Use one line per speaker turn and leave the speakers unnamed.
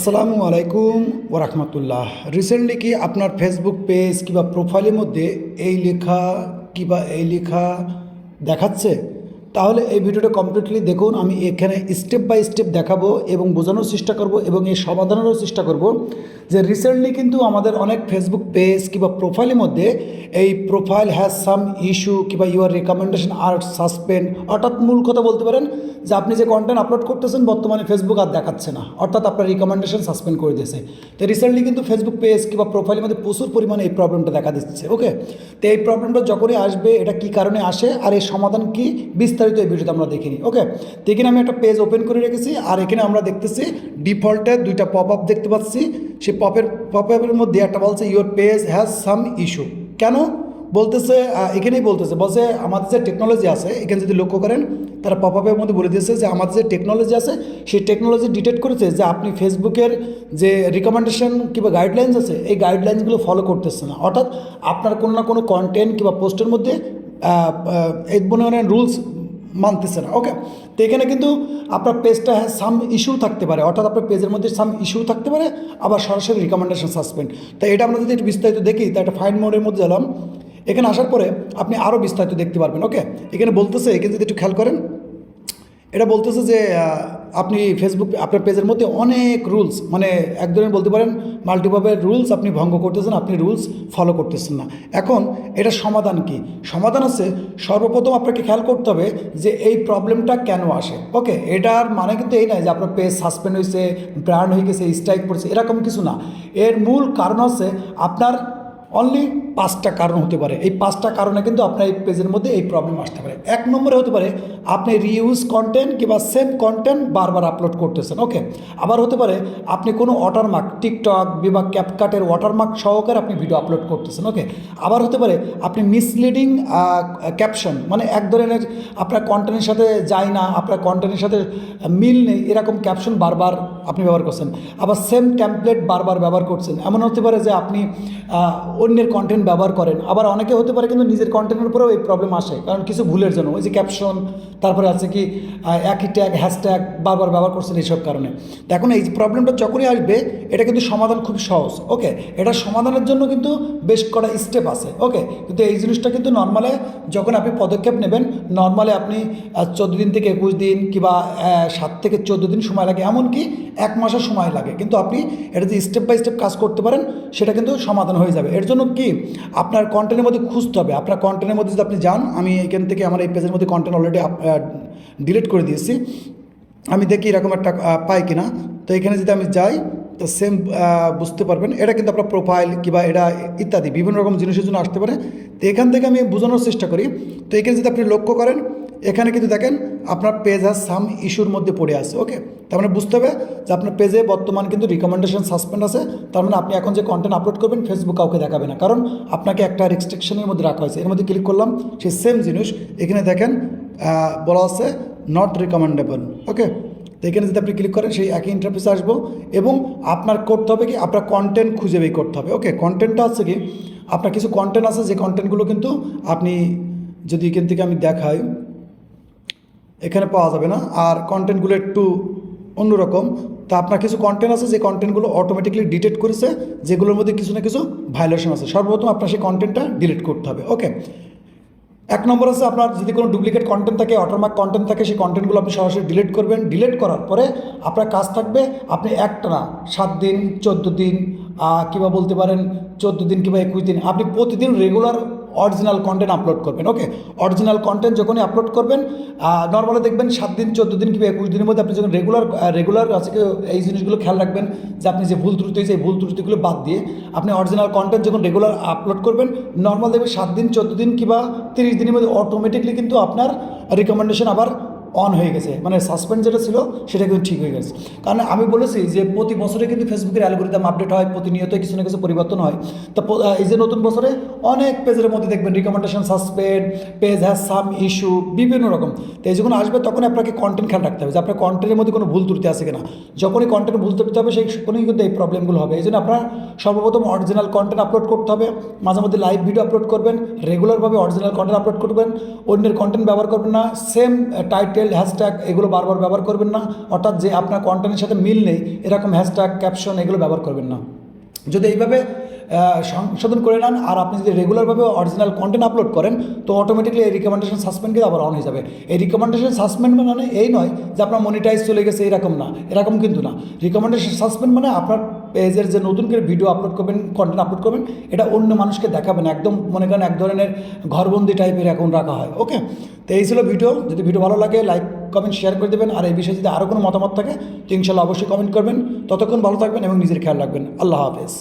আসসালামু আলাইকুম ওরহমতুল্লাহ। রিসেন্টলি কি আপনার ফেসবুক পেজ কিংবা প্রোফাইলের মধ্যে এই লেখা দেখাচ্ছে? তাহলে এই ভিডিওটা কমপ্লিটলি দেখুন। আমি এখানে স্টেপ বাই স্টেপ দেখাবো এবং বোঝানোর চেষ্টা করব এবং এই সমাধানেরও চেষ্টা করব যে রিসেন্টলি কিন্তু আমাদের অনেক ফেসবুক পেজ কিংবা প্রোফাইলের মধ্যে এই প্রোফাইল হ্যাজ সাম ইস্যু কিংবা ইউর রেকমেন্ডেশন আর সাসপেন্ড, অর্থাৎ মূল কথা বলতে পারেন যে আপনি যে কন্টেন্ট আপলোড করতেছেন বর্তমানে ফেসবুক আর দেখাচ্ছে না, অর্থাৎ আপনার রিকমেন্ডেশন সাসপেন্ড করে দিয়েছে। তো রিসেন্টলি কিন্তু ফেসবুক পেজ কিংবা প্রোফাইলের মধ্যে প্রচুর পরিমাণে এই প্রবলেমটা দেখা দিচ্ছে। ওকে, তো এই প্রবলেমটা যখনই আসবে এটা কী কারণে আসে আর এর সমাধান কি বিস্তারিত এই ভিডিওতে আমরা দেখিনি। ওকে, তো এখানে আমি একটা পেজ ওপেন করে রেখেছি আর এখানে আমরা দেখতেছি ডিফল্টে দুইটা পপ আপ দেখতে পাচ্ছি। সেই পপ আপের মধ্যে একটা বলছে your page has some issue. কেন বলতেছে? এখানেই বলছে আমাদের যে টেকনোলজি আছে, এখানে যদি লক্ষ্য করেন তারা পপ আপের মধ্যে বলে দিয়েছে যে আমাদের যে টেকনোলজি আছে সেই টেকনোলজি ডিটেক্ট করেছে যে আপনি ফেসবুকের যে রিকমেন্ডেশন কিংবা গাইডলাইন্স আছে এই গাইডলাইন্সগুলো ফলো করতেছে না, অর্থাৎ আপনার কোনো না কোনো কন্টেন্ট কিংবা পোস্টের মধ্যে এই ধরনের রুলস মানতেছে না। ওকে, তো এখানে কিন্তু আপনার পেজটা সাম ইস্যু থাকতে পারে, অর্থাৎ আপনার পেজের মধ্যে সাম ইস্যু থাকতে পারে, আবার সরাসরি রিকমেন্ডেশন সাসপেন্ড। তো এটা আমরা যদি একটু বিস্তারিত দেখি, তা একটা ফাইন মোডের মধ্যে গেলাম। এখানে আসার পরে আপনি আরও বিস্তারিত দেখতে পারবেন। ওকে, এখানে বলতেছে, এখানে যদি একটু খেয়াল করেন, এটা বলতেছে যে আপনি ফেসবুক আপনার পেজের মধ্যে অনেক রুলস, মানে এক ধরনের বলতে পারেন মাল্টিপলের রুলস আপনি ভঙ্গ করতেছেন, আপনি রুলস ফলো করতেছেন না। এখন এটা সমাধান কি? সমাধান আছে, সর্বপ্রথম আপনাকে খেয়াল করতে হবে যে এই প্রবলেমটা কেন আসে। ওকে, এটার মানে কিন্তু এই নয় যে আপনার পেজ সাসপেন্ড হয়েছে, ব্র্যান্ড হয়ে গেছে, স্ট্রাইক পড়ছে, এরকম কিছু না। এর মূল কারণ হচ্ছে আপনার অনলি 5টা কারণ হতে পারে। এই 5টা কারণে কিন্তু আপনার এই পেজের মধ্যে এই প্রবলেম আসতে পারে। 1 নম্বরে হতে পারে আপনি রিইউজ কন্টেন্ট কিংবা সেম কন্টেন্ট বারবার আপলোড করতেছেন। ওকে, আবার হতে পারে আপনি কোনো ওয়াটারমার্ক, টিকটক বা ক্যাপকাটের ওয়াটারমার্ক সহকারে আপনি ভিডিও আপলোড করতেছেন। ওকে, আবার হতে পারে আপনি মিসলিডিং ক্যাপশন, মানে এক ধরনের আপনার কন্টেন্টের সাথে যায় না, আপনার কন্টেন্টের সাথে মিল নেই, এরকম ক্যাপশন বারবার আপনি ব্যবহার করছেন। আবার সেম টেমপ্লেট বারবার ব্যবহার করছেন। এমন হতে পারে যে আপনি অন্যের কন্টেন্ট ব্যবহার করেন। আবার অনেকে হতে পারে কিন্তু নিজের কন্টেন্টের উপরেও এই প্রবলেম আসে, কারণ কিছু ভুলের জন্য ওই যে ক্যাপশন, তারপরে আছে কি একই ট্যাগ হ্যাশট্যাগ বারবার ব্যবহার করছেন এইসব কারণে। তো এখন এই প্রবলেমটা যখনই আসবে এটা কিন্তু সমাধান খুব সহজ। ওকে, এটা সমাধানের জন্য কিন্তু বেশ কটা স্টেপ আছে। ওকে, কিন্তু এই জিনিসটা কিন্তু নর্মালে যখন আপনি পদক্ষেপ নেবেন, নর্মালে আপনি 14 দিন থেকে 21 দিন কিংবা 7 থেকে 14 দিন সময় লাগে, এমনকি 1 মাসের সময় লাগে, কিন্তু আপনি এটা যে স্টেপ বাই স্টেপ কাজ করতে পারেন সেটা কিন্তু সমাধান হয়ে যাবে। এর জন্য কি আপনার কন্টেন্টের মধ্যে খুঁজতে হবে। আপনার কন্টেন্টের মধ্যে যদি আপনি যান, আমি এখান থেকে আমার এই পেজের মধ্যে কন্টেন্ট অলরেডি ডিলিট করে দিয়েছি, আমি দেখি এরকম একটা পাই কিনা। তো এখানে যদি আমি যাই তো সেম বুঝতে পারবেন, এটা কিন্তু আপনার প্রোফাইল কিংবা এটা ইত্যাদি বিভিন্ন রকম জিনিসের জন্য আসতে পারে। তো এখান থেকে আমি বোঝানোর চেষ্টা করি। তো এখানে যদি আপনি লক্ষ্য করেন, এখানে কিন্তু দেখেন আপনার পেজ হ্যাজ সাম ইস্যুর মধ্যে পড়ে আছে। ওকে, তার মানে বুঝতে হবে যে আপনার পেজে বর্তমান কিন্তু রিকমেন্ডেশন সাসপেন্ড আছে। তার মানে আপনি এখন যে কন্টেন্ট আপলোড করবেন ফেসবুক কাউকে দেখাবে না, কারণ আপনাকে একটা রেস্ট্রিকশনের মধ্যে রাখা হয়েছে। এর মধ্যে ক্লিক করলাম, সেই সেম জিনিস এখানে দেখেন বলা আছে নট রিকমেন্ডেবল। ওকে, তো এখানে যদি আপনি ক্লিক করেন সেই একই ইন্টারফেসে আসবো এবং আপনার করতে হবে কি আপনার কন্টেন্ট খুঁজে বের করতে হবে। ওকে, কন্টেন্টটা আছে কি আপনার কিছু কন্টেন্ট আছে যে কন্টেন্টগুলো কিন্তু আপনি যদি এখান থেকে আমি দেখাই এখানে পাওয়া যাবে না, আর কন্টেন্টগুলো একটু অন্যরকম। তা আপনার কিছু কন্টেন্ট আছে যে কন্টেন্টগুলো অটোমেটিকলি ডিটেক্ট করেছে, যেগুলোর মধ্যে কিছু না কিছু ভায়োলেশন আছে। সর্বপ্রথম আপনার সেই কন্টেন্টটা ডিলিট করতে হবে। ওকে, 1 নম্বর আছে আপনার যদি কোনো ডুপ্লিকেট কন্টেন্ট থাকে, ওয়াটারমার্ক কন্টেন্ট থাকে, সেই কন্টেন্টগুলো আপনি সরাসরি ডিলিট করবেন। ডিলিট করার পরে আপনার কাজ থাকবে আপনি একটানা 7 দিন 14 দিন কিংবা বলতে পারেন 14 দিন কিংবা 21 দিন আপনি প্রতিদিন রেগুলার অরিজিনাল কন্টেন্ট আপলোড করবেন। ওকে, অরিজিনাল কন্টেন্ট যখনই আপলোড করবেন নর্মালি দেখবেন 7 দিন 14 দিন কিংবা 21 দিনের মধ্যে আপনি যখন রেগুলার আজকে এই জিনিসগুলো খেয়াল রাখবেন যে আপনি যে ভুল ত্রুটি হয়েছে এই ভুল ত্রুটিগুলো বাদ দিয়ে আপনি অরিজিনাল কন্টেন্ট যখন রেগুলার আপলোড করবেন, নর্মাল দেখবেন 7 দিন 14 দিন কিংবা 30 দিনের মধ্যে অটোমেটিকলি কিন্তু আপনার রিকমেন্ডেশন আবার অন হয়ে গেছে, মানে সাসপেন্ড যেটা ছিল সেটা কিন্তু ঠিক হয়ে গেছে। কারণ আমি বলেছি যে প্রতি বছরে কিন্তু ফেসবুকের অ্যালগরিদম আপডেট হয়, প্রতিনিয়ত কিছু না কিছু পরিবর্তন হয়। তো এই যে নতুন বছরে অনেক পেজের মধ্যে দেখবেন recommendation suspend, page has some issue, বিভিন্ন রকম। তো এই যখন আসবে তখন আপনাকে কন্টেন্ট খেয়াল রাখতে হবে যে আপনার কন্টেন্টের মধ্যে কোনো ভুল ত্রুটি আছে কিনা। যখনই কন্টেন্ট ভুল ত্রুটি হবে সেখানেই কিন্তু এই প্রবলেমগুলো হবে। এই জন্য আপনার সর্বপ্রথম অরিজিনাল কন্টেন্ট আপলোড করতে হবে, মাঝে মধ্যে লাইভ ভিডিও আপলোড করবেন, রেগুলারভাবে অরিজিনাল কন্টেন্ট আপলোড করবেন, অন্যের কন্টেন্ট ব্যবহার করবেন না, সেম টাইটেল টাইটেল হ্যাশট্যাগ এগুলো বারবার ব্যবহার করবেন না, অর্থাৎ যে আপনার কন্টেন্টের সাথে মিল নেই এরকম হ্যাশট্যাগ ক্যাপশন এগুলো ব্যবহার করবেন না। যদি এইভাবে সংশোধন করে নেন আর আপনি যদি রেগুলারভাবে অরিজিনাল কন্টেন্ট আপলোড করেন তো অটোমেটিকলি এই রিকমেন্ডেশন সাসপেন্ড কিন্তু আবার অন হয়ে যাবে। এই রিকমেন্ডেশন সাসপেন্ড মানে এই নয় যে আপনার মনিটাইজ চলে গেছে, এরকম না, এরকম কিন্তু না। রিকমেন্ডেশন সাসপেন্ড মানে আপনার পেজের যে নতুন করে ভিডিও আপলোড করবেন, কন্টেন্ট আপলোড করবেন, এটা অন্য মানুষকে দেখাবেন, একদম মনে করেন এক ধরনের ঘরবন্দি টাইপের এখন রাখা হয়। ওকে, তো এই ছিল ভিডিও। যদি ভিডিও ভালো লাগে লাইক কমেন্ট শেয়ার করে দেবেন, আর এই বিষয়ে যদি আরও কোনো মতামত থাকে তো ইনশাল্লাহ অবশ্যই কমেন্ট করবেন। ততক্ষণ ভালো থাকবেন এবং নিজের খেয়াল রাখবেন। আল্লাহ হাফেজ।